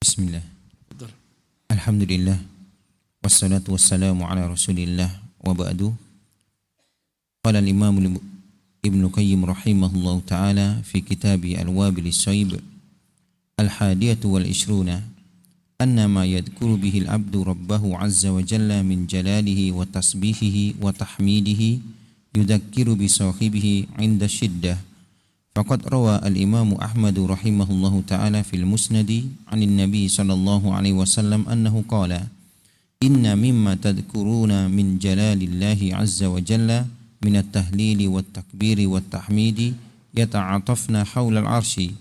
Bismillah. Alhamdulillah. Wassalatu wassalamu ala rasulillah wa ba'du. Qala al-imam Ibn Qayyim rahimahullah ta'ala fi kitabi al-wabil as-sayyib al-hadiyatu wal-ishruna anna ma yadhkuru bihi al-abdu rabbahu azza wa jalla min jalalihi wa tasbihihi wa tahmidihi yudhakkiru bi sahibihi 'inda shiddah. Faqad rawa al-Imam Ahmad rahimahullahu ta'ala fil Musnadi 'anil Nabi sallallahu alaihi wasallam annahu qala inna mimma tadhkuruna min jalalillahi azza wa jalla min at-tahlili wat-takbiri wat-tahmidi yata'atafna hawla al-'arsyi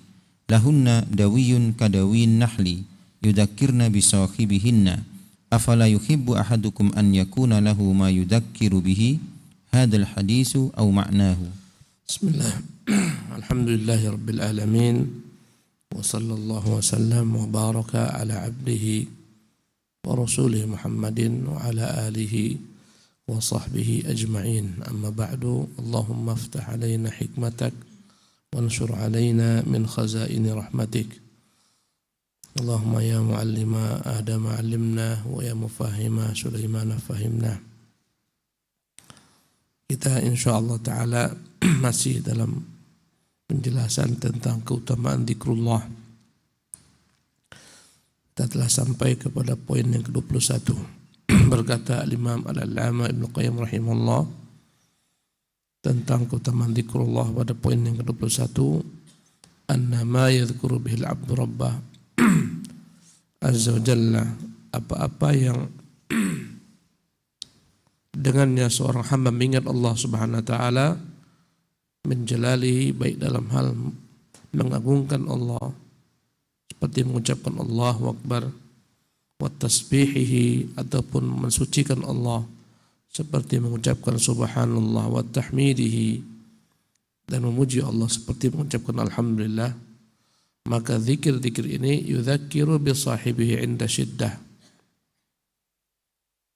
lahunna dawiyyun kadawin nahli yudhakkirna bi sahibihinna afala yuhibbu ahadukum an yakuna lahu ma yudhakkiru bihi hadzal haditsu aw ma'nahu. Bismillah. Alhamdulillahi Rabbil Alamin. Wa sallallahu wa sallam wa baraka ala abdihi wa rasulih Muhammadin wa ala alihi wa sahbihi ajma'in. Amma ba'du. Allahumma aftah alayna hikmatak wa anshur alayna min khazaini rahmatik. Allahumma ya muallima Adam allimna wa ya mufahima Sulaiman fahimna. Kita insyaallah ta'ala masih dalam penjelasan tentang keutamaan zikrullah. Kita telah sampai kepada poin yang ke-21. Berkata Imam Al-Allamah Ibn Qayyim rahimahullah tentang keutamaan zikrullah pada poin yang ke-21, anna ma yadhkuru bihil abdu rabbah azza wa jalla, apa-apa yang dengannya seorang hamba mengingat Allah Subhanahu wa taala menjalalihi, baik dalam hal mengagungkan Allah seperti mengucapkan Allahu Akbar, wa tasbihihi ataupun mensucikan Allah seperti mengucapkan subhanallah, wa tahmidihi dan memuji Allah seperti mengucapkan alhamdulillah, maka zikir-zikir ini yudzakiru bi sahibihi 'inda syiddah,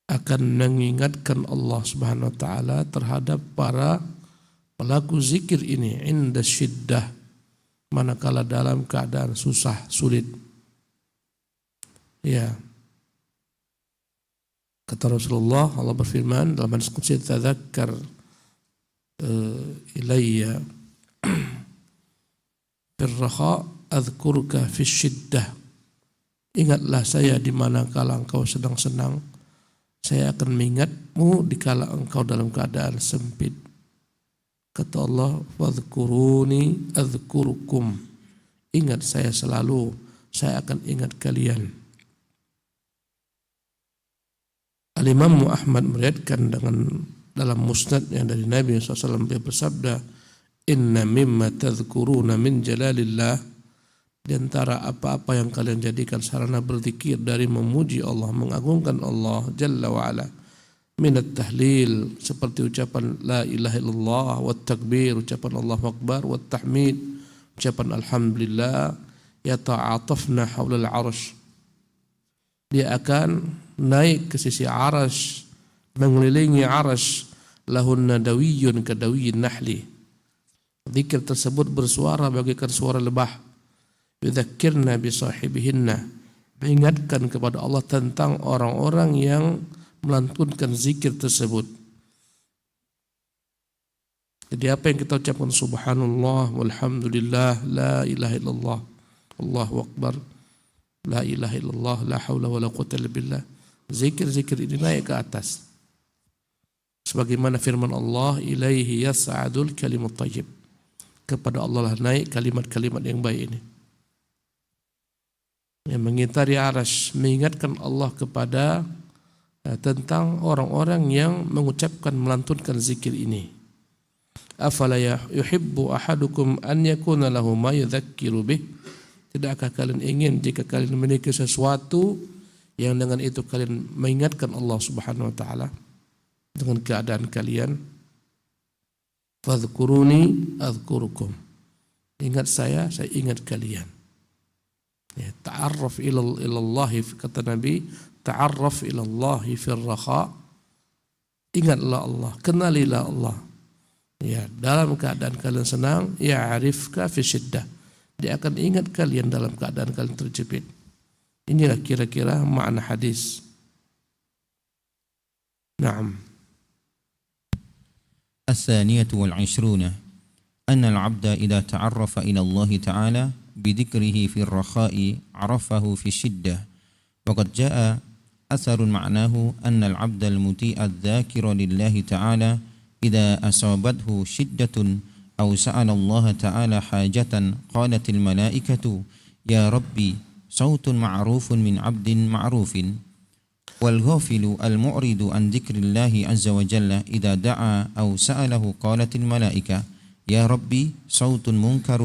akan mengingatkan Allah Subhanahu wa taala terhadap para pelaku zikir ini 'inda syiddah, manakala dalam keadaan susah, sulit. Ya. Kata Rasulullah, Allah berfirman dalam hadis qudsi, tadzakkar ilayya fir raha adzkuruka fis syiddah. Ingatlah saya di manakala engkau sedang senang, saya akan mengingatmu dikala engkau dalam keadaan sempit. Kata Allah, wadhkuruni adzkurukum. Ingat saya selalu, saya akan ingat kalian. Al-Imam Ahmad meriwayatkan dengan dalam musnad yang dari Nabi SAW, dia bersabda, inna mimma tadhkuruna min jalalillah, di antara apa-apa yang kalian jadikan sarana berzikir dari memuji Allah, mengagungkan Allah Jalla wa'ala, minat tahlil seperti ucapan la ilaha illallah, wa takbir ucapan Allahu Akbar, wa tahmid ucapan alhamdulillah, yata'atafna hawlal arsh, dia akan naik ke sisi arsh, mengelilingi arsh, lahunna dawiyyun kadawiyin nahli, zikir tersebut bersuara bagaikan suara lebah, yudzakkirna bi sahibihinna, mengingatkan kepada Allah tentang orang-orang yang melantunkan zikir tersebut. Jadi apa yang kita ucapkan subhanallah walhamdulillah la ilaha illallah Allahu akbar la ilaha illallah la haula wala quwwata illa billah, zikir-zikir ini naik ke atas. Sebagaimana firman Allah, ilaihi yas'adul kalimut thayyib, kepada Allah lah naik kalimat-kalimat yang baik ini. Yang mengitari arasy, mengingatkan Allah kepada tentang orang-orang yang mengucapkan, melantunkan zikir ini. Afala yuhibbu ahadukum an yakuna lahu ma yudhakkiru bih, tidakkah kalian ingin jika kalian memiliki sesuatu yang dengan itu kalian mengingatkan Allah Subhanahu wa taala dengan keadaan kalian? Fadhkuruni adzkurukum, ingat saya ingat kalian. Ya, ta'arraf ilallahi, kata Nabi, ta'arraf ilallahi fir raha, ingatlah Allah, kenalilah Allah. Ya, dalam keadaan kalian senang, ya'rifka fi syiddah, dia akan ingat kalian dalam keadaan kalian terjepit. Inilah kira-kira makna hadis. Naam. الثانية والعشرون أن العبد إذا تعرف إلى الله تعالى بذكره في الرخاء عرفه في الشدة، وقد جاء أثر معناه أن العبد المطيع الذاكر لله تعالى إذا أصابته شدة أو سأل الله تعالى حاجة قالت الملائكة يا ربي صوت معروف من عبد معروف. والغافل المعرض عن ذكر الله عز وجل إذا دعا أو سأله قالت الملائكة يا ربي صوت منكر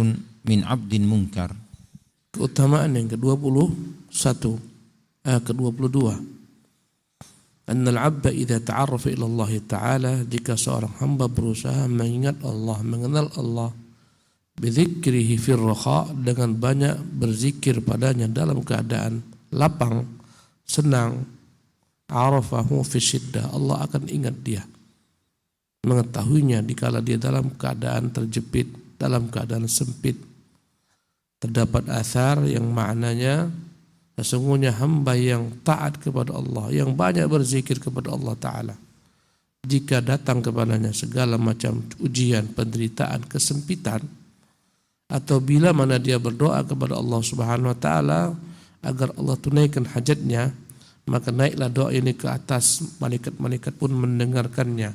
من عبد منكر. Keutamaan yang ke-21 ke-22, Annal abda idza ta'arrafa ila Allah Ta'ala, jika seorang hamba berusaha mengingat Allah, mengenal Allah, bidzikrihi fir rakha, dengan banyak berzikir padanya dalam keadaan lapang, senang, arafahu fi syiddah, Allah akan ingat dia, mengetahuinya dikala dia dalam keadaan terjepit, dalam keadaan sempit. Terdapat athar yang maknanya sesungguhnya hamba yang taat kepada Allah, yang banyak berzikir kepada Allah Ta'ala, jika datang kepadanya segala macam ujian, penderitaan, kesempitan, atau bila mana dia berdoa kepada Allah Subhanahu Wa Ta'ala agar Allah tunaikan hajatnya, maka naiklah doa ini ke atas, malaikat-malaikat pun mendengarkannya,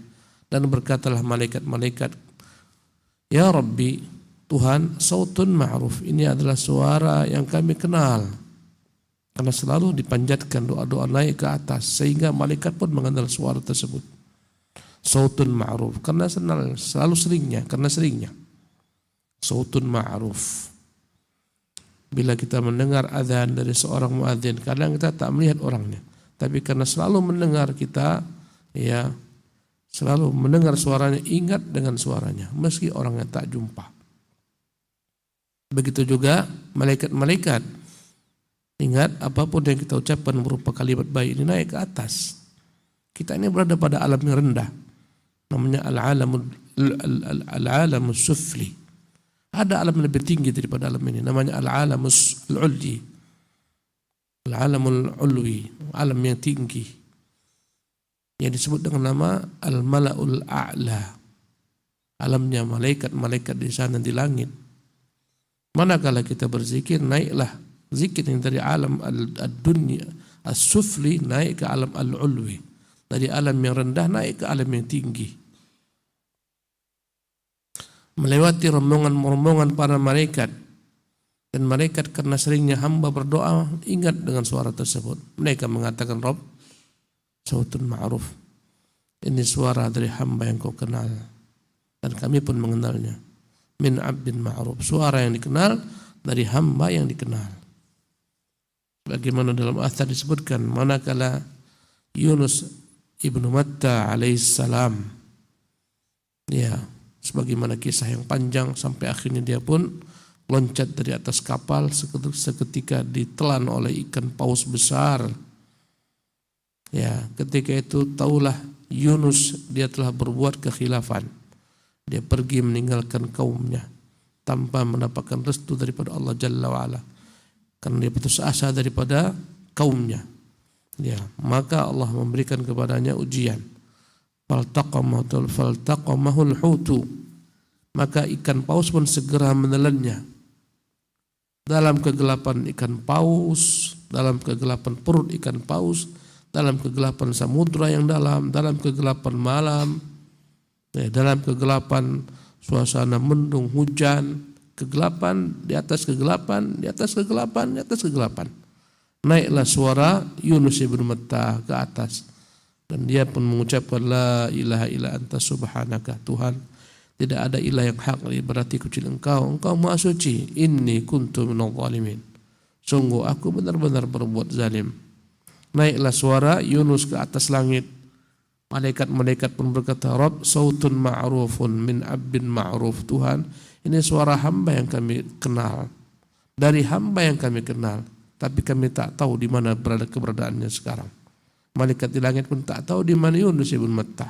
dan berkatalah malaikat-malaikat, ya Rabbi, Tuhan, sautun ma'ruf, ini adalah suara yang kami kenal. Karena selalu dipanjatkan doa-doa naik ke atas, sehingga malaikat pun mengenal suara tersebut. Sautun ma'ruf, karena selalu seringnya, karena seringnya. Sautun ma'ruf. Bila kita mendengar azan dari seorang muadzin, kadang kita tak melihat orangnya, tapi karena selalu mendengar, kita ya selalu mendengar suaranya, ingat dengan suaranya meski orangnya tak jumpa. Begitu juga malaikat-malaikat, ingat apapun yang kita ucapkan berupa kalimat baik ini naik ke atas. Kita ini berada pada alam yang rendah, namanya al-alamus sufli. Ada alam lebih tinggi daripada alam ini, namanya al-alamus al-ulwi, al-alamul ulwi, alam yang tinggi, yang disebut dengan nama al-mala'ul a'la, alamnya malaikat-malaikat di sana di langit. Manakala kita berzikir, naiklah zikir yang dari alam ad-dunya as-sufli naik ke alam al-ulwi, dari alam yang rendah naik ke alam yang tinggi, melewati rombongan-rombongan para malaikat. Dan malaikat karena seringnya hamba berdoa ingat dengan suara tersebut, mereka mengatakan, Rabb, sautun ma'ruf, ini suara dari hamba yang kau kenal, dan kami pun mengenalnya, min abdin ma'ruf, suara yang dikenal dari hamba yang dikenal. Bagaimana dalam athar disebutkan, manakala Yunus ibnu Matta alaihissalam, ya, sebagaimana kisah yang panjang, sampai akhirnya dia pun loncat dari atas kapal, seketika ditelan oleh ikan paus besar. Ya, ketika itu tahulah Yunus dia telah berbuat kekhilafan. Dia pergi meninggalkan kaumnya tanpa mendapatkan restu daripada Allah Jalla wa'ala, karena dia putus asa daripada kaumnya. Ya, maka Allah memberikan kepadanya ujian. Faltaqamahul hutu, maka ikan paus pun segera menelannya. Dalam kegelapan ikan paus, dalam kegelapan perut ikan paus, dalam kegelapan samudra yang dalam kegelapan malam, dalam kegelapan suasana mendung hujan, kegelapan di atas kegelapan, di atas kegelapan, di atas kegelapan, naiklah suara Yunus ibn Matta ke atas. Dan dia pun mengucapkan la ilaha illa anta subhanaka, Tuhan, tidak ada ilah yang hak berarti kecuali engkau maha suci, inni kuntu minadh dhalimin, sungguh aku benar-benar berbuat zalim. Naiklah suara Yunus ke atas langit. Malaikat-malaikat pun berkata, Rabb, sautun ma'rufun min abdin ma'ruf, Tuhan, ini suara hamba yang kami kenal, dari hamba yang kami kenal, tapi kami tak tahu di mana berada keberadaannya sekarang. Malaikat di langit pun tak tahu di mana Yunus ibn Matta.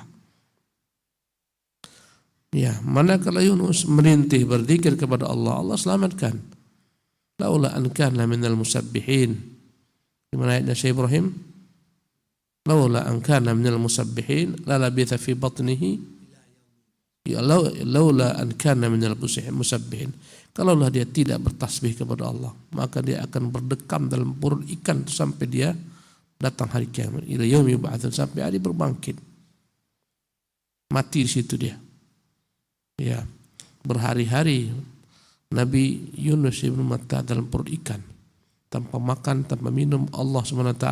Ya, manakala Yunus merintih berzikir kepada Allah, Allah selamatkan. Laula an kana minal musabbihin, Di mana ayatnya Syekh Ibrahim? Laula an kana minal musabbihin la labitha fi batnihi laula an kana minal musabbihin. Kalaulah dia tidak bertasbih kepada Allah, maka dia akan berdekam dalam perut ikan sampai dia datang hari kiamat. Ila yaumi yub'atsun, sampai hari berbangkit. Mati di situ dia. Ya, berhari-hari Nabi Yunus ibn Matta dalam perut ikan, tanpa makan, tanpa minum. Allah SWT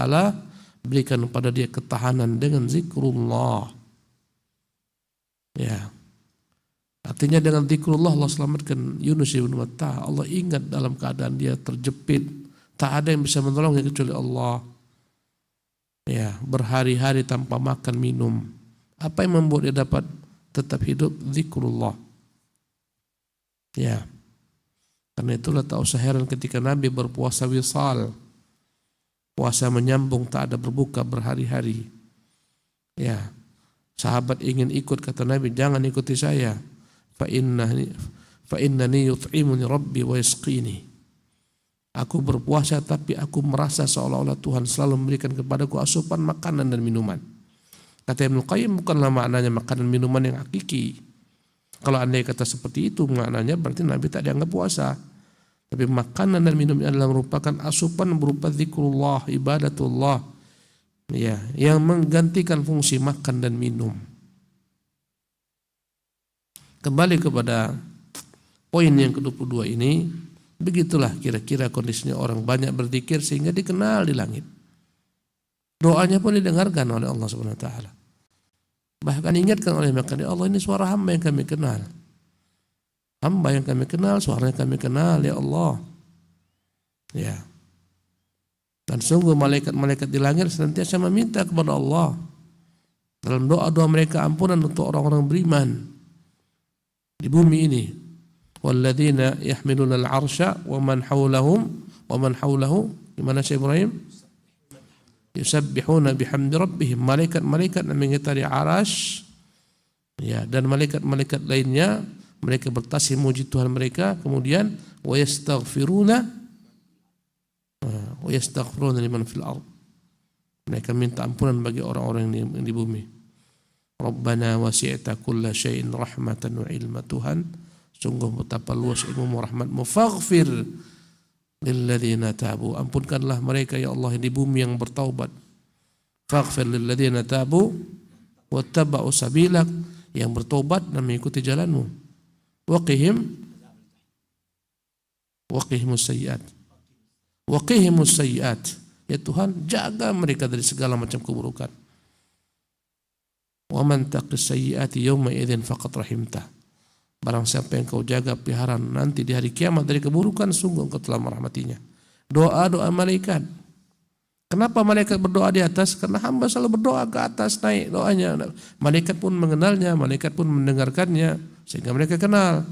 berikan kepada dia ketahanan dengan zikrullah. Ya, artinya dengan zikrullah Allah selamatkan Yunus ibn Matta. Allah ingat dalam keadaan dia terjepit, tak ada yang bisa menolongnya kecuali Allah. Ya, berhari-hari tanpa makan minum. Apa yang membuat dia dapat tetap hidup? Zikrullah. Ya, karena itulah tak usah heran ketika Nabi berpuasa wisal, puasa menyambung, tak ada berbuka berhari-hari. Ya, sahabat ingin ikut, kata Nabi, jangan ikuti saya. Fa innani yut'imuni rabbi wa yasqini. Aku berpuasa tapi aku merasa seolah-olah Tuhan selalu memberikan kepadaku asupan makanan dan minuman. Kata Ibnu Qayyim, bukanlah maknanya makanan minuman yang hakiki. Kalau andai kata seperti itu, maknanya berarti Nabi tak dianggap puasa. Tapi makanan dan minum adalah merupakan asupan berupa zikrullah, ibadatullah, ya, yang menggantikan fungsi makan dan minum. Kembali kepada poin yang ke-22 ini, begitulah kira-kira kondisinya orang banyak berzikir sehingga dikenal di langit. Doanya pun didengarkan oleh Allah Subhanahu wa taala. Bahkan ingatkan oleh mereka, ya Allah, ini suara hamba yang kami kenal. Hamba yang kami kenal, suaranya kami kenal, ya Allah. Ya. Dan sungguh malaikat-malaikat di langit senantiasa meminta kepada Allah dalam doa-doa mereka ampunan untuk orang-orang beriman di bumi ini. Walladzina yahmiluna al-'arsya wa man hawlahu, gimana Syekh Ibrahim? Yusabbihuna bihamdi rabbihim, malaikat-malaikat yang mengitari arsy, ya, dan malaikat-malaikat lainnya mereka bertasbih memuji Tuhan mereka. Kemudian wa yastaghfiruna liman fil ard, mereka minta ampunan bagi orang-orang yang di bumi. Rabbana wasi'ta kulla syai'in rahmatan wa ilma, Tuhan sungguh betapa luas ilmu rahmatmu, faghfir lilladzina tabu, ampunkanlah mereka ya Allah di bumi yang bertaubat. Faghfir lilladzina tabu wattaba'u sabilak, yang bertobat dan mengikuti jalanmu. Waqihimus sayyiat, ya Tuhan jaga mereka dari segala macam keburukan. Wa man taqis sayyiati yawma idzin faqad rahimtah, barang siapa yang kau jaga pelihara nanti di hari kiamat dari keburukan, sungguh engkau telah merahmatinya. Doa-doa malaikat. Kenapa malaikat berdoa di atas? Karena hamba selalu berdoa ke atas, naik doanya. Malaikat pun mengenalnya, malaikat pun mendengarkannya, sehingga mereka kenal.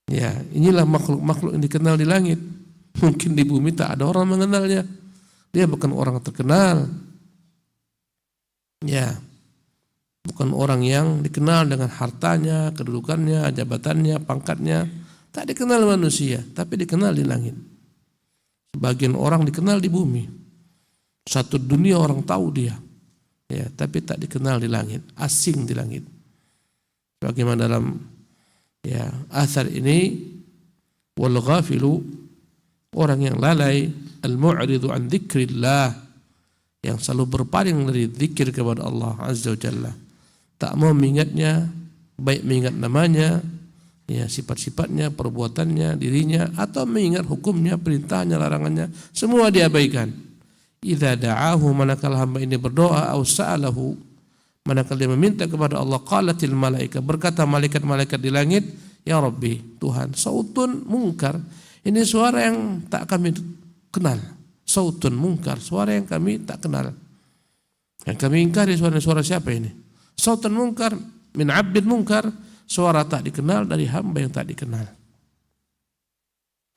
Ya, inilah makhluk-makhluk yang dikenal di langit. Mungkin di bumi tak ada orang mengenalnya. Dia bukan orang terkenal. Ya, bukan orang yang dikenal dengan hartanya, kedudukannya, jabatannya, pangkatnya. Tak dikenal manusia, tapi dikenal di langit. Sebagian orang dikenal di bumi. Satu dunia orang tahu dia. Ya, tapi tak dikenal di langit, asing di langit. Bagaimana dalam athar ini, wal ghafilu, orang yang lalai, al-mu'ridu an dzikrillah, yang selalu berpaling dari zikir kepada Allah Azza wa Jalla. Tak mau mengingatnya, baik mengingat namanya, ya, sifat-sifatnya, perbuatannya, dirinya, atau mengingat hukumnya, perintahnya, larangannya, semua diabaikan. Idza da'ahu, manakala hamba ini berdoa, au sa'alahu, manakala dia meminta kepada Allah, qalatil malaika, berkata malaikat-malaikat di langit, ya Rabbi, Tuhan, sautun munkar, ini suara yang tak kami kenal. Sautun munkar, suara yang kami tak kenal. Yang kami ingkari suara siapa ini? Sautun munkar min abdin munkar, suara tak dikenal dari hamba yang tak dikenal.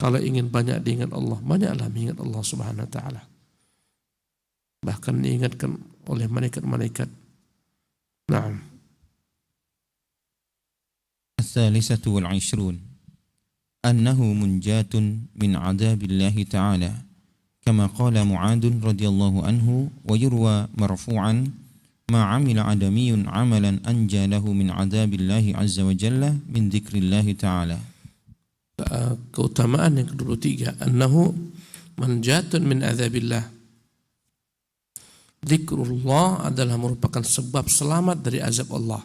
Kalau ingin banyak diingat Allah, banyaklah mengingat Allah Subhanahu wa taala. Bahkan diingatkan oleh malaikat-malaikat. Naam. الثالثة والعشرون أنه منجاة من عذاب الله تعالى كما قال معاذ رضي الله عنه ويروى مرفوعا ما عمل آدمي عملا أنجى له من عذاب الله عز وجل من ذكر الله تعالى. Keutamaan yang ke-23, annahu manjatun min adzabillah. Zikrullah adalah merupakan sebab selamat dari azab Allah.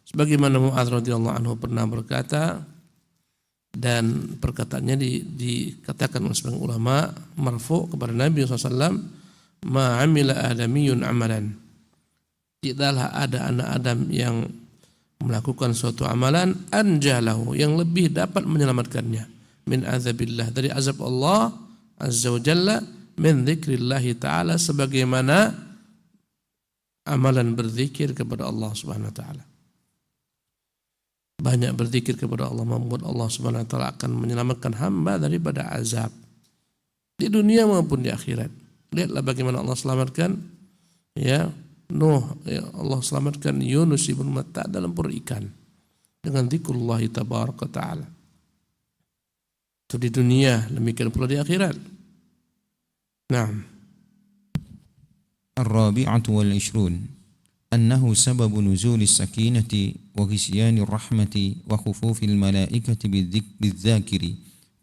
Sebagaimana Mu'adz radhiyallahu anhu pernah berkata, dan perkataannya dikatakan oleh sebagian ulama marfu kepada Nabi SAW, ma amila adamiyun amalan, tidaklah ada anak Adam yang melakukan suatu amalan anjalahu, yang lebih dapat menyelamatkannya, min azabillah, dari azab Allah azza wa jalla, min dzikrillahi ta'ala, sebagaimana amalan berzikir kepada Allah subhanahu wa ta'ala. Banyak berzikir kepada Allah membuat Allah subhanahu wa ta'ala akan menyelamatkan hamba daripada azab di dunia maupun di akhirat. Lihatlah bagaimana Allah selamatkan Nuh, Allah selamatkan Yunus ibn Matta dalam perut ikan dengan zikrullah tabaraka ta'ala. Itu di dunia, demikian pula di akhirat. Naam. الرابعة والعشرون أنه سبب نزول السكينة وغشيان الرحمة وخفوف الملائكة بالذاكر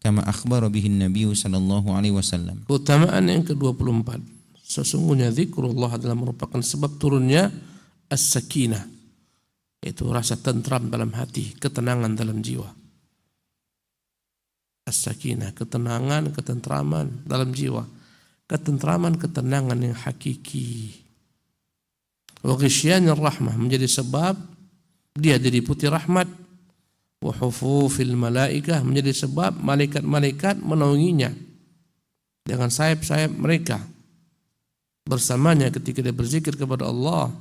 كما أخبر به النبي صلى الله عليه وسلم. Keutamaan yang ke-24, sesungguhnya zikrullah adalah merupakan sebab turunnya as-sakinah, yaitu rasa tentram dalam hati, ketenangan dalam jiwa. As-sakinah, ketenangan, ketentraman dalam jiwa, ketentraman, ketenangan yang hakiki. Wa ghishyanir rahmah, menjadi sebab dia diliputi rahmat. Wa hufufil malaikah, menjadi sebab malaikat-malaikat menaunginya dengan sayap-sayap mereka bersamanya ketika dia berzikir kepada Allah.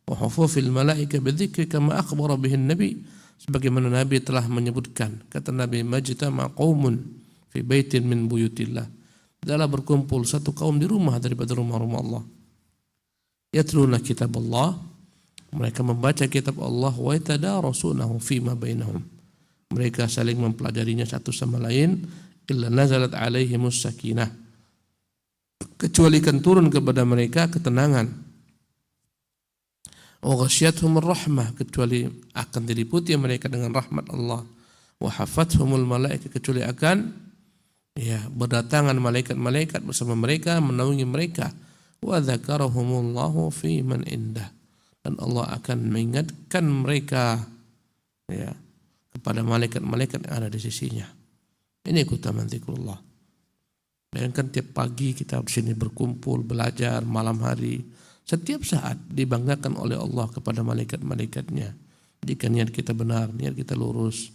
Wa hufufil malaikah bidzikri kama akhbara bihi Nabi, sebagaimana Nabi telah menyebutkan, kata Nabi, majtama qaumun fi baitin min buyutillah, adalah berkumpul satu kaum di rumah daripada rumah-rumah Allah. Yatluna kitab Allah, mereka membaca kitab Allah, wa yatadarasunahu fima bainahum, mereka saling mempelajarinya satu sama lain, illa nazalat alaihimus sakinah, kecuali kan turun kepada mereka ketenangan. Wa ghasyiyatuhumur rahmah, kecuali akan diliputi mereka dengan rahmat Allah. Wa hafathumul malaikah, kecuali akan berdatangan malaikat-malaikat bersama mereka, menaungi mereka. Wa dzakarahumullahu fi man indah, dan Allah akan mengingatkan mereka kepada malaikat-malaikat yang ada di sisinya. Ini keutamaan zikrullah. Bayangkan tiap pagi kita di sini berkumpul belajar, malam hari, setiap saat dibanggakan oleh Allah kepada malaikat-malaikatnya. Jika niat kita benar, niat kita lurus,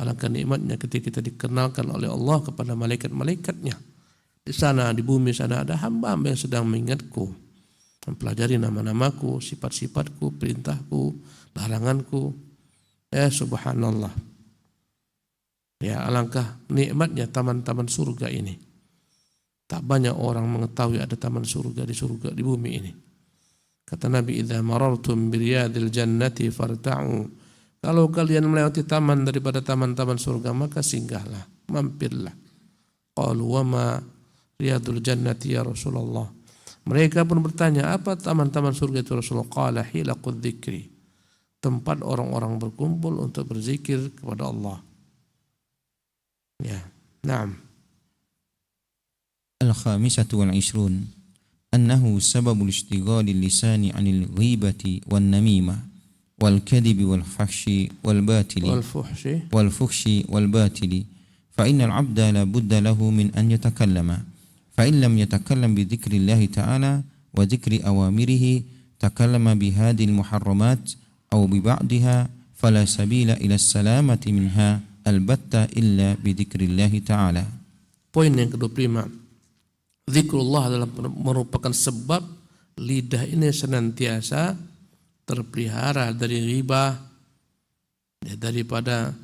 alangkah nikmatnya ketika kita dikenalkan oleh Allah kepada malaikat-malaikatnya. Di sana, di bumi sana ada hamba-hamba yang sedang mengingatku, mempelajari nama-namaku, sifat-sifatku, perintahku, laranganku. Ya subhanallah. Ya alangkah nikmatnya taman-taman surga ini. Tak banyak orang mengetahui ada taman surga di bumi ini. Kata Nabi, idza marartum biriyadil jannati farta'u, kalau kalian melewati taman daripada taman-taman surga, maka singgahlah, mampirlah. Qalu wa ma riyadul jannati ya Rasulullah, mereka pun bertanya, apa taman-taman surga itu Rasulullah? Qala hilaqud dzikri, tempat orang-orang berkumpul untuk berzikir kepada Allah. Ya, naam. الخامسة والعشرون أنه سبب الاشتغال اللسان عن الغيبة والنميمة والكذب والفحش والباطل فإن العبد لا بد له من أن يتكلم، فإن لم يتكلم بذكر الله تعالى وذكر أوامره تكلم بهذه المحرمات أو ببعضها، فلا سبيل إلى السلامة منها البتة إلا بذكر الله تعالى. Poin yang ke-25, zikrullah adalah merupakan sebab lidah ini senantiasa terpelihara dari ghibah, daripada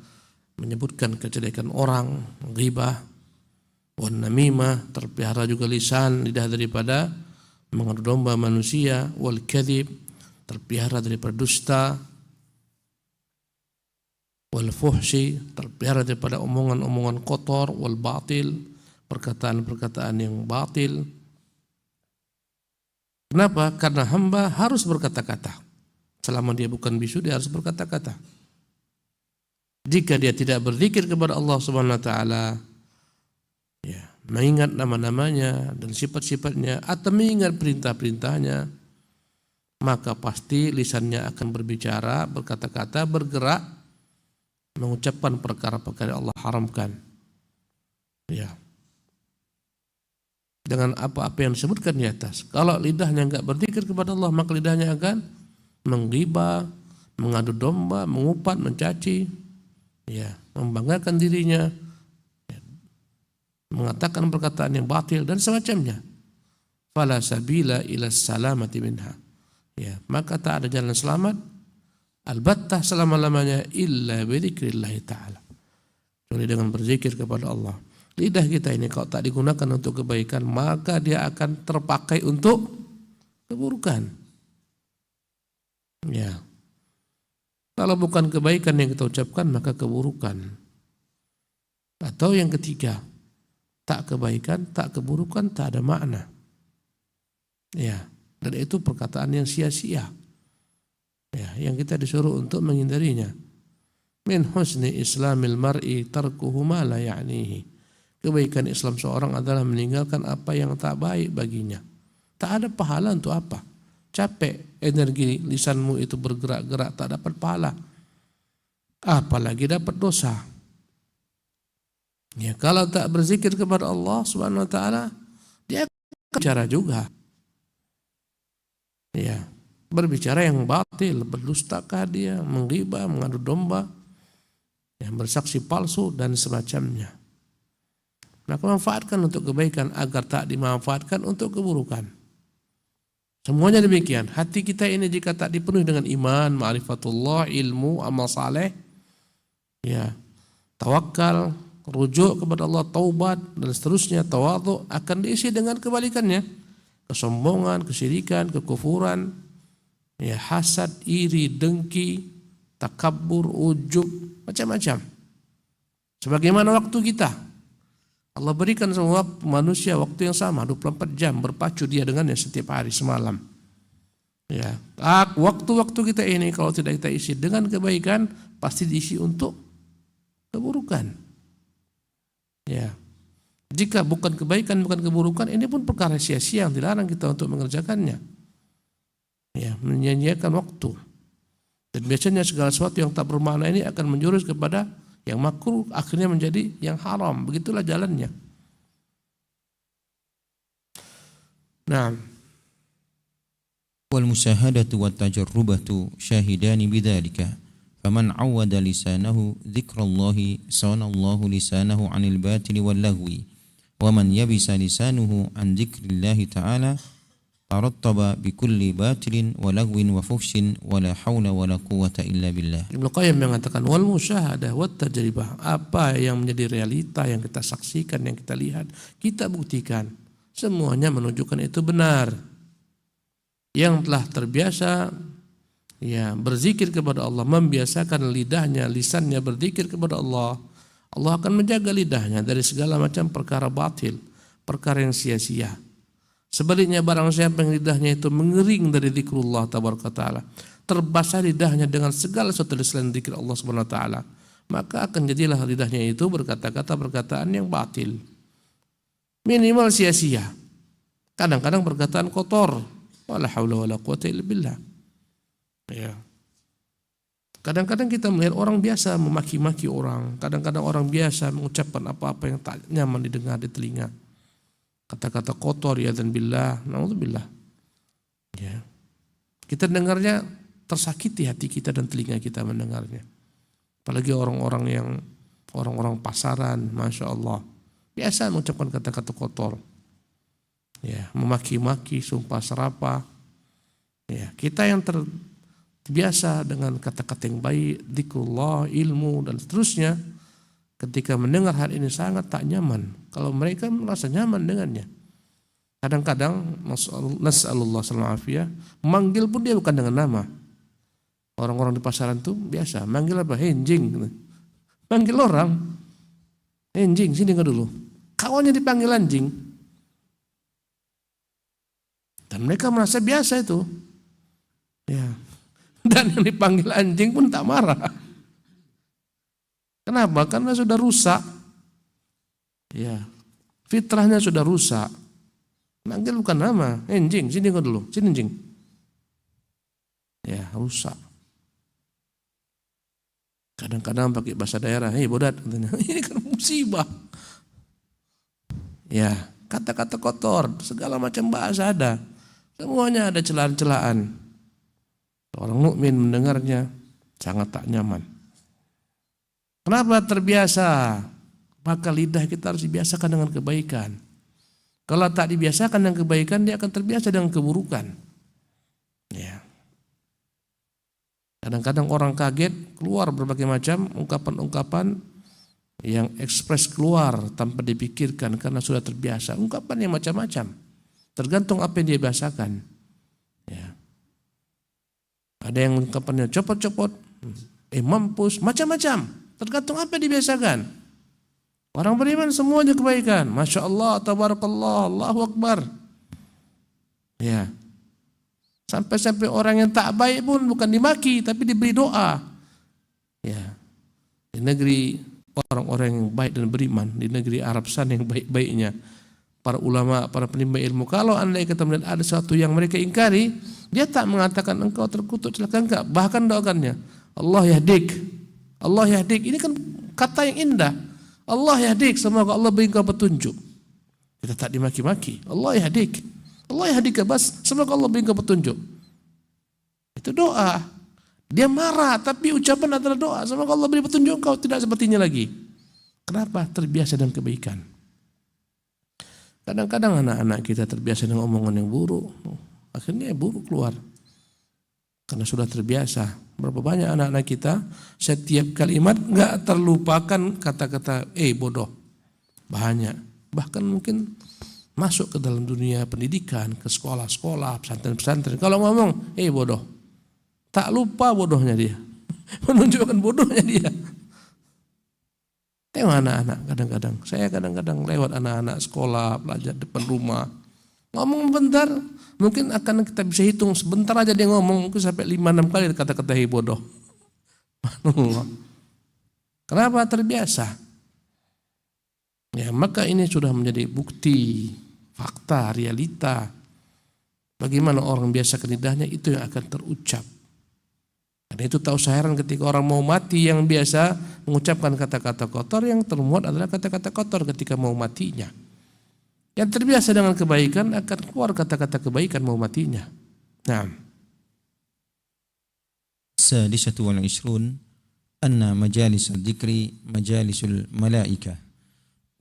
menyebutkan kejelekan orang, ghibah, wan namimah, terpelihara juga lidah daripada mengadu domba manusia, wal kadhib, terpelihara daripada dusta, wal fuhsi, terpelihara daripada omongan-omongan kotor, wal batil, perkataan-perkataan yang batil. Kenapa? Karena hamba harus berkata-kata. Selama dia bukan bisu, dia harus berkata-kata. Jika dia tidak berzikir kepada Allah Subhanahu wa taala, ya, mengingat nama-namanya dan sifat-sifatnya atau mengingat perintah-perintahnya, maka pasti lisannya akan berbicara, berkata-kata, bergerak, mengucapkan perkara-perkara yang Allah haramkan. Ya. Dengan apa-apa yang disebutkan di atas. Kalau lidahnya enggak berzikir kepada Allah, maka lidahnya akan menggibah, mengadu domba, mengupat, mencaci, ya, membanggakan dirinya, ya, mengatakan perkataan yang batil dan semacamnya. Fala sabila ila salamati minha. Ya, maka tak ada jalan selamat albattah selama-lamanya illa bidzikrillah taala. Kecuali dengan berzikir kepada Allah. Lidah kita ini kalau tak digunakan untuk kebaikan, maka dia akan terpakai untuk keburukan. Ya. Kalau bukan kebaikan yang kita ucapkan, maka keburukan. Atau yang ketiga, tak kebaikan, tak keburukan, tak ada makna. Ya. Dan itu perkataan yang sia-sia. Ya, yang kita disuruh untuk menghindarinya. Min husni islamil mar'i tarkuhu ma la ya'nihi. Kebaikan Islam seorang adalah meninggalkan apa yang tak baik baginya. Tak ada pahala untuk apa? Capek, energi lisanmu itu bergerak-gerak, tak dapat pahala. Apalagi dapat dosa. Ya, kalau tak berzikir kepada Allah Subhanahu wa taala, dia akan bicara juga. Ya, berbicara yang batil, berdustakah dia, menggibah, mengadu domba, yang bersaksi palsu dan semacamnya. Maka manfaatkan untuk kebaikan agar tak dimanfaatkan untuk keburukan. Semuanya demikian. Hati kita ini jika tak dipenuhi dengan iman, ma'rifatullah, ilmu, amal saleh, ya, tawakal, rujuk kepada Allah, taubat dan seterusnya, tawadhu, akan diisi dengan kebalikannya. Kesombongan, kesyirikan, kekufuran, ya, hasad, iri, dengki, takabur, ujub, macam-macam. Sebagaimana waktu kita. Allah berikan semua manusia waktu yang sama, 24 jam, berpacu dia dengannya setiap hari semalam. Ya, waktu-waktu kita ini kalau tidak kita isi dengan kebaikan, pasti diisi untuk keburukan. Ya. Jika bukan kebaikan, bukan keburukan, ini pun perkara sia-sia yang dilarang kita untuk mengerjakannya. Ya, menyia-nyiakan waktu. Dan biasanya segala sesuatu yang tak bermakna ini akan menjurus kepada yang makruh, akhirnya menjadi yang haram. Begitulah jalannya. Nah, wal musyahadatu wat tajarrubatu syahidani bidzalika. Faman 'awwada lisanahu dzikrallahi sanallahu lisanahu 'anil batili wal lagwi. Wa man yabisa lisanuhu 'an dzikrillahi ta'ala tarattaba bikulli batilin wa lagwin wa fuhshin wa la haula wa la quwwata illa billah. Ibnu Qayyim mengatakan wal musyahadah wat tajribah, apa yang menjadi realita yang kita saksikan, yang kita lihat, kita buktikan, semuanya menunjukkan itu benar. Yang telah terbiasa, ya, berzikir kepada Allah, membiasakan lidahnya, lisannya berzikir kepada Allah, Allah akan menjaga lidahnya dari segala macam perkara batil, perkara yang sia-sia. Sebaliknya barang siapa yang lidahnya itu mengering dari zikrullah tabaraka taala, terbasah lidahnya dengan segala sesuatu selain zikir Allah Subhanahu wa taala, maka akan jadilah lidahnya itu berkata-kata perkataan yang batil. Minimal sia-sia. Kadang-kadang perkataan kotor. Wala haula wala quwwata illa billah. Ya. Kadang-kadang kita melihat orang biasa memaki-maki orang, kadang-kadang orang biasa mengucapkan apa-apa yang tak nyaman didengar di telinga. Kata-kata kotor, ya dan billah, naudzubillah. Ya. Kita dengarnya tersakiti hati kita dan telinga kita mendengarnya. Apalagi orang-orang pasaran, masya Allah, biasa mengucapkan kata-kata kotor. Ya, memaki-maki, sumpah serapah. Ya, kita yang terbiasa dengan kata-kata yang baik, zikrullah, ilmu dan seterusnya, ketika mendengar hal ini sangat tak nyaman. Kalau mereka merasa nyaman dengannya. Kadang-kadang nas'alullah sallallahu manggil pun dia bukan dengan nama. Orang-orang di pasaran tuh biasa manggil apa? Henjing. Manggil orang. Henjing, sini enggak dulu. kawannya dipanggil anjing. Dan mereka merasa biasa itu. Ya. Dan yang dipanggil anjing pun tak marah. Kenapa? Karena sudah rusak. Ya. Fitrahnya sudah rusak. Manggil bukan nama, anjing, sini kau dulu, sini anjing. Ya, rusak. Kadang-kadang pakai bahasa daerah, hei bodat, katanya. Ini kan musibah. Ya, kata-kata kotor, segala macam bahasa ada. Semuanya ada celaan-celaan. Orang mukmin mendengarnya sangat tak nyaman. Kenapa terbiasa? Maka lidah kita harus dibiasakan dengan kebaikan. Kalau tak dibiasakan dengan kebaikan, dia akan terbiasa dengan keburukan. Ya. Kadang-kadang orang kaget, keluar berbagai macam ungkapan-ungkapan yang ekspres keluar tanpa dipikirkan karena sudah terbiasa. Ungkapan yang macam-macam. Tergantung apa yang dia biasakan. Ya. Ada yang ungkapannya copot-copot, mampus, macam-macam. Tergantung apa yang dibiasakan. Orang beriman semuanya kebaikan. Masya Allah, tabarakallah, Allahu Akbar. Ya. Sampai-sampai orang yang tak baik pun bukan dimaki, tapi diberi doa. Ya. Di negeri orang-orang yang baik dan beriman, di negeri Arab sana yang baik-baiknya, para ulama, para penimba ilmu, kalau andai kata melihat ada sesuatu yang mereka ingkari, dia tak mengatakan engkau terkutuk, celaka enggak, bahkan doakannya Allah yahdik, Allah yahdik. Ini kan kata yang indah. Allah yahdik, semoga Allah beri engkau petunjuk. Kita tak dimaki-maki. Allah yahdik, Allah yahdik bas, semoga Allah beri engkau petunjuk. Itu doa. Dia marah, tapi ucapan adalah doa. Semoga Allah beri petunjuk engkau tidak sepertinya lagi. Kenapa? Terbiasa dengan kebaikan. Kadang-kadang anak-anak kita terbiasa dengan omongan yang buruk, akhirnya buruk keluar. Karena sudah terbiasa. Berapa banyak anak-anak kita setiap kalimat enggak terlupakan kata-kata bodoh. Banyak. Bahkan mungkin masuk ke dalam dunia pendidikan, ke sekolah-sekolah, pesantren-pesantren. Kalau ngomong bodoh, tak lupa bodohnya dia. Menunjukkan bodohnya dia. Tengok anak-anak kadang-kadang. Saya kadang-kadang lewat anak-anak sekolah, belajar depan rumah. Ngomong bentar, mungkin akan kita bisa hitung sebentar aja dia ngomong, mungkin sampai 5-6 kali kata-kata bodoh. Kenapa? Terbiasa. Ya, maka ini sudah menjadi bukti, fakta, realita. Bagaimana orang biasa lidahnya itu yang akan terucap. Karena itu tak usah heran ketika orang mau mati yang biasa mengucapkan kata-kata kotor, yang termuat adalah kata-kata kotor ketika mau matinya. Yang terbiasa dengan kebaikan akan keluar kata-kata kebaikan mau matinya. Nah. السادسة والعشرون أن مجالس الذكر مجالس الملائكة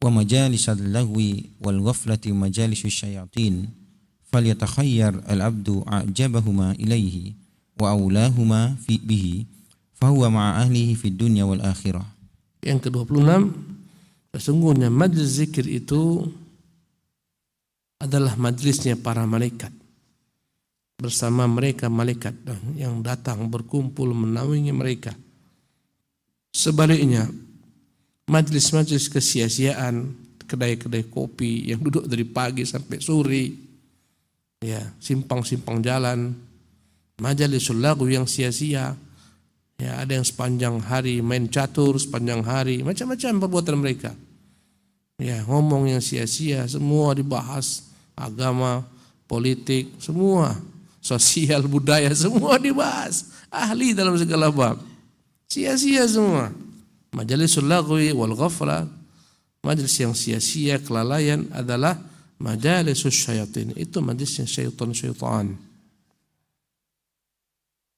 ومجالس اللغو والغفلة مجالس الشياطين فليتخير العبد أعجبهما إليه وأولاهما به فهو مع أهله في الدنيا والآخرة. Yang ke-26, sesungguhnya majlis zikir itu adalah majlisnya para malaikat. Bersama mereka malaikat yang datang berkumpul menaungi mereka. Sebaliknya, majlis-majlis kesia-siaan, kedai-kedai kopi yang duduk dari pagi sampai sore, ya, simpang-simpang jalan, majalisul lagu yang sia-sia, ya, ada yang sepanjang hari main catur, sepanjang hari macam-macam perbuatan mereka. Ya, ngomong yang sia-sia, semua dibahas, agama, politik, semua, sosial, budaya, semua dibahas. Ahli dalam segala bab. Sia-sia semua. Majalisul lagwi wal ghaflah, majlis yang sia-sia, kelalaian adalah majalisus syaitan. Itu majlisnya syaitan-syaitan.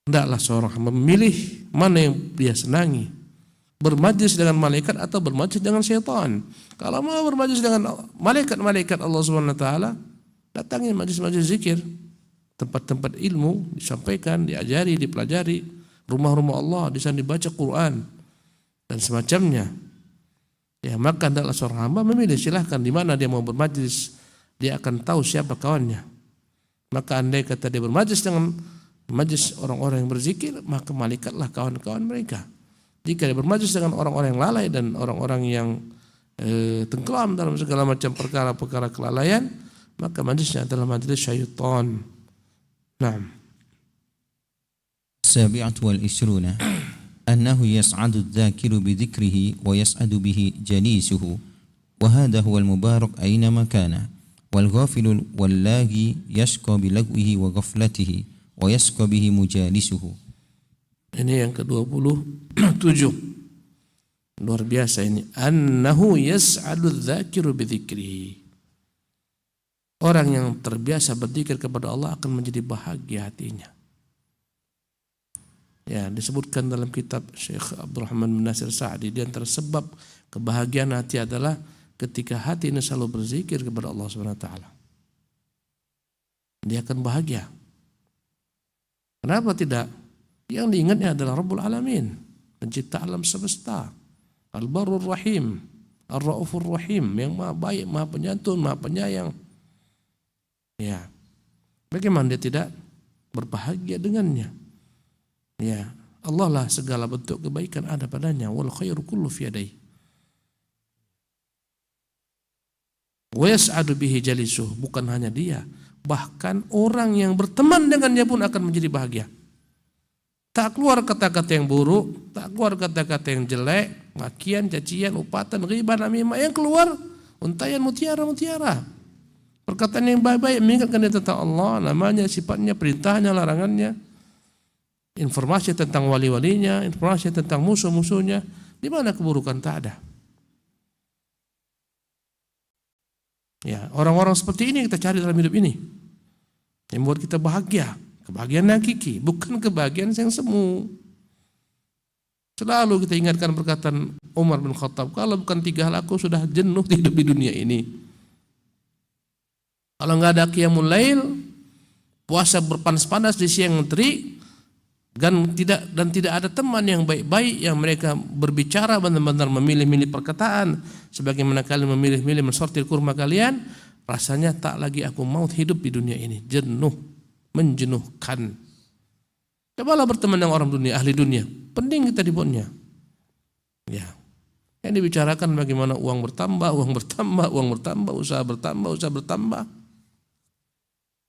Hendaklah seorang memilih mana yang dia senangi. Bermajlis dengan malaikat atau bermajlis dengan syaitan. Kalau mau bermajlis dengan malaikat-malaikat Allah Subhanahu wa taala, datangi majlis-majlis zikir, tempat-tempat ilmu disampaikan, diajari, dipelajari, rumah-rumah Allah, di sana dibaca Quran dan semacamnya. Ya, maka hendaklah seorang hamba memilih, silahkan di mana dia mau bermajlis, dia akan tahu siapa kawannya. Maka andai kata dia bermajlis dengan majlis orang-orang yang berzikir, maka malaikatlah kawan-kawan mereka. Jika dia bermajlis dengan orang-orang yang lalai dan orang-orang yang tenggelam dalam segala macam perkara-perkara kelalaian, maka majelisnya adalah majelis syaitan. Naam. السابعة والعشرون أنه يسعد الذاكر بذكره ويسعد به جليسه وهذا هو المبارك أينما كان والغافل واللاغي يشقى بلغوه وغفلته ويشقى به مجالسه. Ini yang ke-27. Luar biasa ini. Annahu yas'adu dzakiru bidzikrihi. Orang yang terbiasa berzikir kepada Allah akan menjadi bahagia hatinya. Ya, disebutkan dalam kitab Syekh Abdurrahman bin Nasir Sa'di, di antara sebab kebahagiaan hati adalah ketika hati ini selalu berzikir kepada Allah Subhanahu wa taala. Dia akan bahagia. Kenapa tidak? Yang diingatnya adalah Rabbul Alamin, pencipta alam semesta, Al-Barrur Rahim, Ar-Raufur Rahim, yang maha baik, maha penyantun, maha penyayang. Ya, bagaimana dia tidak berbahagia dengannya? Ya, Allah lah segala bentuk kebaikan ada padanya. Wal khairu kullu fi yadayhi. Wa yas'adu bihi jalisuh. Bukan hanya dia, bahkan orang yang berteman dengannya pun akan menjadi bahagia. Tak keluar kata-kata yang buruk, tak keluar kata-kata yang jelek, makian, cacian, upatan, ghibah, namimah. Yang keluar untayan mutiara-mutiara. Perkataan yang baik-baik mengingatkan dia tentang Allah, namanya, sifatnya, perintahnya, larangannya. Informasi tentang wali-walinya, informasi tentang musuh-musuhnya. Di mana keburukan? Tak ada. Ya, orang-orang seperti ini kita cari dalam hidup ini, yang membuat kita bahagia. Kebahagiaan hakiki, bukan kebahagiaan yang semu. Selalu kita ingatkan perkataan Umar bin Khattab, kalau bukan 3 hal aku sudah jenuh hidup di dunia ini. Kalau nggak ada qiyamul lail, puasa berpanas-panas di siang terik, dan tidak ada teman yang baik-baik yang mereka berbicara benar-benar memilih-milih perkataan sebagaimana kalian memilih-milih mensortir kurma kalian, rasanya tak lagi aku mau hidup di dunia ini. Jenuh, menjenuhkan. Cobalah berteman dengan orang dunia, ahli dunia, penting kita dibuatnya. Ya, yang dibicarakan bagaimana uang bertambah, usaha bertambah.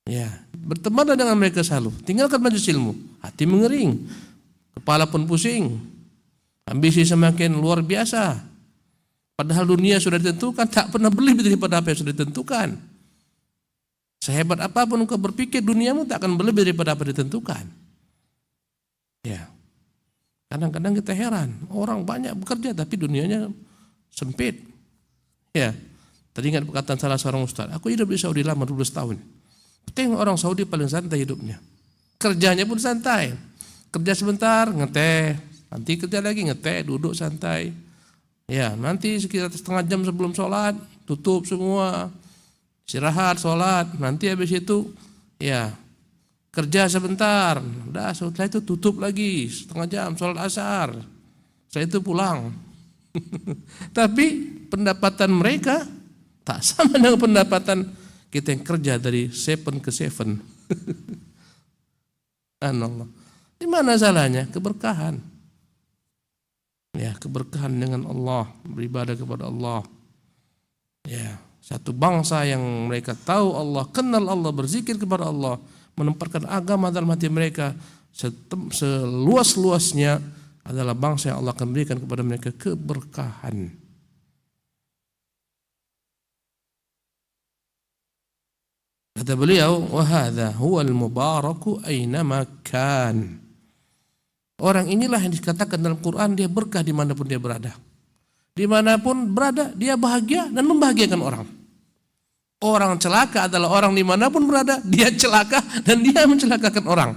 Ya, bertemanlah dengan mereka selalu. Tinggalkan majelis ilmu, hati mengering, kepala pun pusing, ambisi semakin luar biasa. Padahal dunia sudah ditentukan, tak pernah berlebih daripada apa yang sudah ditentukan. Sehebat apapun kau berpikir, duniamu tak akan berlebih daripada apa yang ditentukan. Ya, kadang-kadang kita heran, orang banyak bekerja tapi dunianya sempit. Ya, teringat perkataan salah seorang ustaz, aku hidup di Saudi lama 12 tahun. Tengok orang Saudi paling santai hidupnya. Kerjanya pun santai. Kerja sebentar, ngeteh. Nanti kerja lagi, ngeteh, duduk santai. Ya, nanti sekitar setengah jam sebelum sholat, tutup semua. Istirahat, sholat. Nanti habis itu, ya, kerja sebentar. Udah, setelah itu tutup lagi. Setengah jam, sholat asar. Setelah itu pulang. Tapi pendapatan mereka tak sama dengan pendapatan kita yang kerja dari 7 ke 7. Allah. Di mana salahnya? Keberkahan. Ya, keberkahan dengan Allah, beribadah kepada Allah. Ya, satu bangsa yang mereka tahu Allah, kenal Allah, berzikir kepada Allah, menempatkan agama dalam hati mereka seluas-luasnya, adalah bangsa yang Allah akan berikan kepada mereka keberkahan. Kata beliau, wa hadza huwal mubaraku aynama kan. Orang inilah yang dikatakan dalam Quran dia berkah dimanapun dia berada. Dimanapun berada dia bahagia dan membahagiakan orang. Orang celaka adalah orang dimanapun berada dia celaka dan dia mencelakakan orang.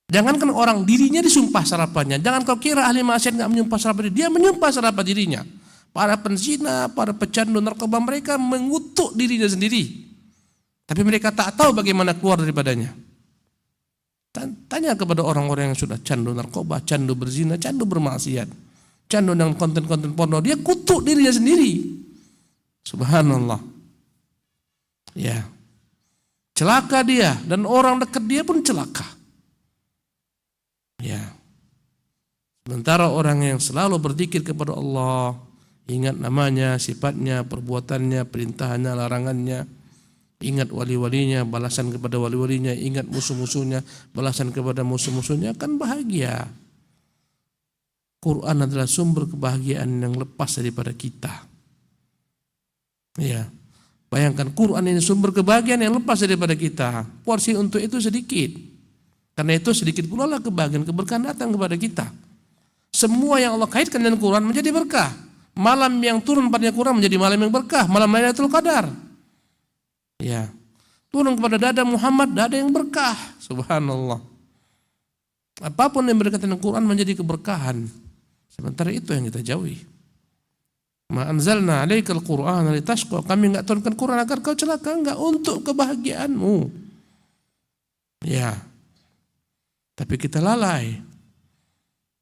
Jangankan orang, dirinya disumpah sarapannya. Jangan kau kira ahli maksiat enggak menyumpah sarapan dia menyumpah sarapan dirinya. Para penzina, para pecandu narkoba mereka mengutuk dirinya sendiri. Tapi mereka tak tahu bagaimana keluar daripadanya. Tanya kepada orang-orang yang sudah candu narkoba, candu berzina, candu bermaksiat, candu dengan konten-konten porno, dia kutuk dirinya sendiri. Subhanallah. Ya. Celaka dia dan orang dekat dia pun celaka. Ya. Sementara orang yang selalu berzikir kepada Allah, Ingat namanya, sifatnya, perbuatannya, perintahannya, larangannya. Ingat wali-walinya, balasan kepada wali-walinya. Ingat musuh-musuhnya, balasan kepada musuh-musuhnya. Kan bahagia. Quran adalah sumber kebahagiaan yang lepas daripada kita. Ya, bayangkan Quran ini sumber kebahagiaan yang lepas daripada kita. Porsi untuk itu sedikit. Karena itu sedikit pula lah kebahagiaan, keberkahan datang kepada kita. Semua yang Allah kaitkan dengan Quran menjadi berkah. Malam yang turun padanya Quran menjadi malam yang berkah, malam Lailatul Qadar. Ya. Turun kepada dada Muhammad, dada yang berkah. Subhanallah. Apapun yang berkaitan dengan Quran menjadi keberkahan. Sementara itu yang kita jauhi. Ma anzalna 'alaikal Qur'ana litashqa. Kami enggak turunkan Quran agar kau celaka, enggak, untuk kebahagiaanmu. Ya. Tapi kita lalai.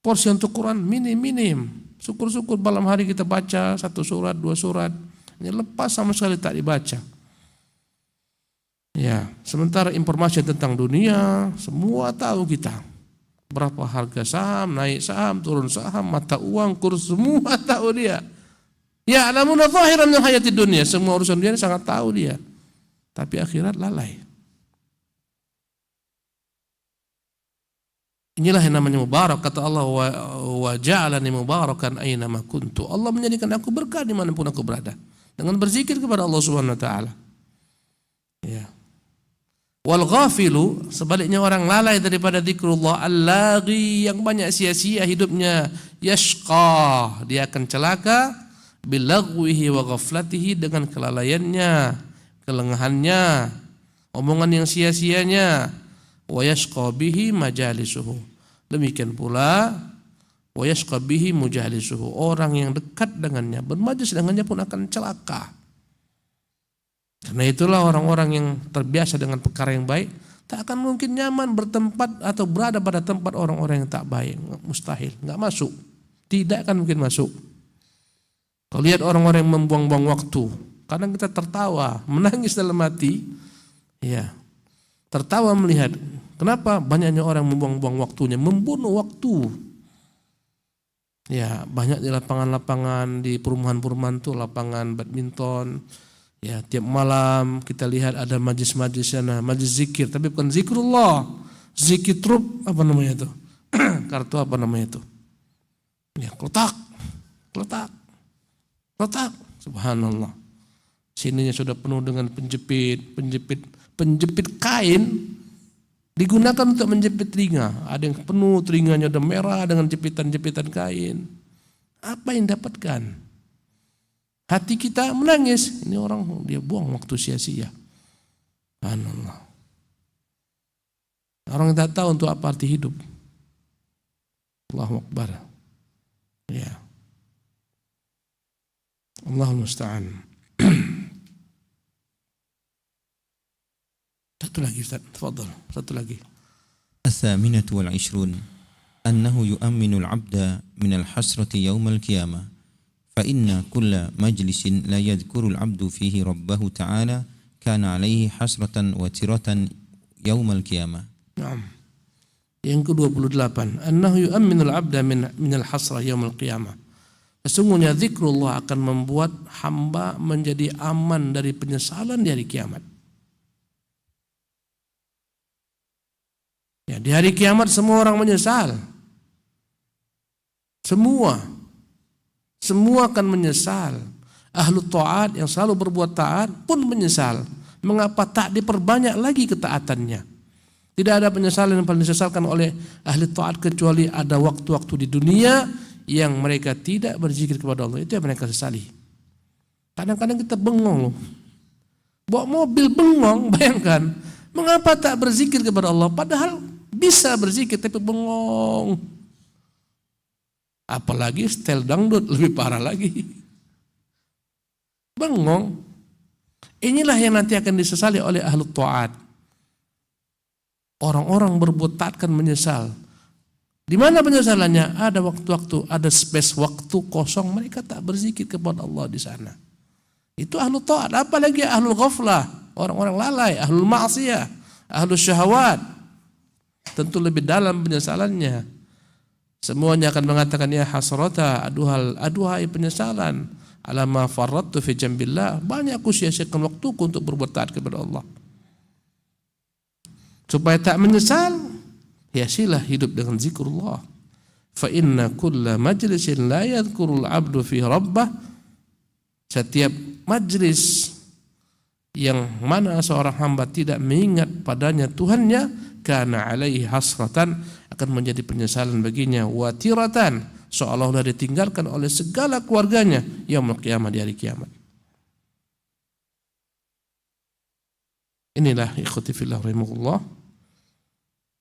Porsi untuk Quran minim. Syukur-syukur malam hari kita baca 1 surat, 2 surat. Ini lepas sama sekali tak dibaca. Ya, sementara informasi tentang dunia semua tahu kita. Berapa harga saham, naik saham, turun saham, mata uang, kurs, semua tahu dia. Ya, alamuna zahiran min hayatid dunia, semua urusan dunia sangat tahu dia. Tapi akhirat lalai. Inilah yang namanya mubarak, kata Allah, wa ja'alani mubarakan aina ma kuntu. Allah menjadikan aku berkah dimanapun aku berada dengan berzikir kepada Allah Subhanahu wa taala. Ya. Wal ghafilu, sebaliknya orang lalai daripada zikrullah, al-laghi, yang banyak sia-sia hidupnya, yashqa, dia akan celaka, bilagwihi wa ghaflatihi, dengan kelalaiannya, kelengahannya, omongan yang sia-sianya. Wa yashqa bihi majalisuhu. Demikian pula wa yashqa bihi mujalisuhu, orang yang dekat dengannya, bermajlis dengannya pun akan celaka. Karena itulah orang-orang yang terbiasa dengan perkara yang baik tak akan mungkin nyaman bertempat atau berada pada tempat orang-orang yang tak baik. Mustahil, enggak masuk. Tidak akan mungkin masuk. Kalau lihat orang-orang yang membuang-buang waktu, kadang kita tertawa, menangis dalam hati. Ya. Tertawa melihat kenapa banyaknya orang membuang-buang waktunya, membunuh waktu. Ya, banyak di lapangan-lapangan, di perumahan-perumahan tuh lapangan badminton. Ya, tiap malam kita lihat ada majlis-majlis sana, majlis zikir, tapi bukan zikrullah. Zikir truk apa namanya itu? Kartu apa namanya itu? Ya, kotak. Subhanallah. Sininya sudah penuh dengan penjepit kain digunakan untuk menjepit telinga. Ada yang penuh telinganya udah merah dengan jepitan-jepitan kain. Apa yang dapatkan? Hati kita menangis. Ini orang dia buang waktu sia-sia. Subhanallah. Orang yang tak tahu untuk apa arti hidup. Allahu Akbar. Ya. Allahul musta'an. Satu lagi Ustaz, tafadhal. Satu lagi. الثامنة والعشرون أنه يؤمن العبد من الحسرة يوم القيامة فإن كل مجلس لا يذكر العبد فيه ربه تعالى كان عليه حسرة وترة يوم القيامة. نعم. Yang ke-28, annahu yu'minul 'abda min al-hasrah yaumil qiyamah. Sesungguhnya zikrullah akan membuat hamba menjadi aman dari penyesalan di hari kiamat. Ya, di hari kiamat semua orang menyesal. Semua akan menyesal. Ahlu ta'at yang selalu berbuat taat pun menyesal. Mengapa tak diperbanyak lagi ketaatannya? Tidak ada penyesalan yang paling disesalkan oleh ahli ta'at kecuali ada waktu-waktu di dunia yang mereka tidak berzikir kepada Allah. Itu yang mereka sesali. Kadang-kadang kita bengong loh. Bawa mobil bengong, bayangkan. Mengapa tak berzikir kepada Allah? Padahal bisa berzikir tapi bengong. Apalagi setel dangdut lebih parah lagi. Bengong. Inilah yang nanti akan disesali oleh ahlu ta'at. Orang-orang berbuat taat kan menyesal. Di mana penyesalannya? Ada waktu-waktu, ada space waktu kosong, mereka tak berzikir kepada Allah di sana. Itu ahlu ta'at. Apalagi ahlul ghaflah, orang-orang lalai, ahlul ma'siyah, ahlul syahwat. Tentu lebih dalam penyesalannya. Semuanya akan mengatakan ya hasrata, aduhai penyesalan, ala ma farrattu fi jambillah, banyak aku sia-siakan waktuku untuk berbuat taat kepada Allah. Supaya tak menyesal, hiasilah hidup dengan zikrullah. Fa inna kulla majlisin la yadhkurul abdu fi rabbah, setiap majlis yang mana seorang hamba tidak mengingat padanya Tuhannya, kana alaihi hasratan, akan menjadi penyesalan baginya, watiratan, seolah-olah ditinggalkan oleh segala keluarganya yaumul qiyamah, di hari kiamat. Inilah ikhwati fillah rahimahullah,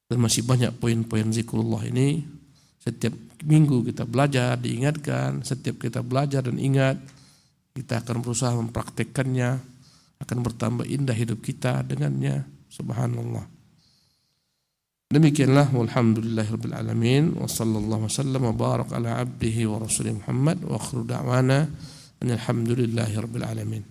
dan masih banyak poin-poin zikrullah ini. Setiap minggu kita belajar, diingatkan, setiap kita belajar dan ingat, kita akan berusaha mempraktekkannya, akan bertambah indah hidup kita dengannya. Subhanallah. Demikianlah, walhamdulillahirabbil alamin, wa sallallahu wasallam wa barak ala abdihi wa rasulih Muhammad, wa akhiru da'wana alhamdulillahirabbil alamin.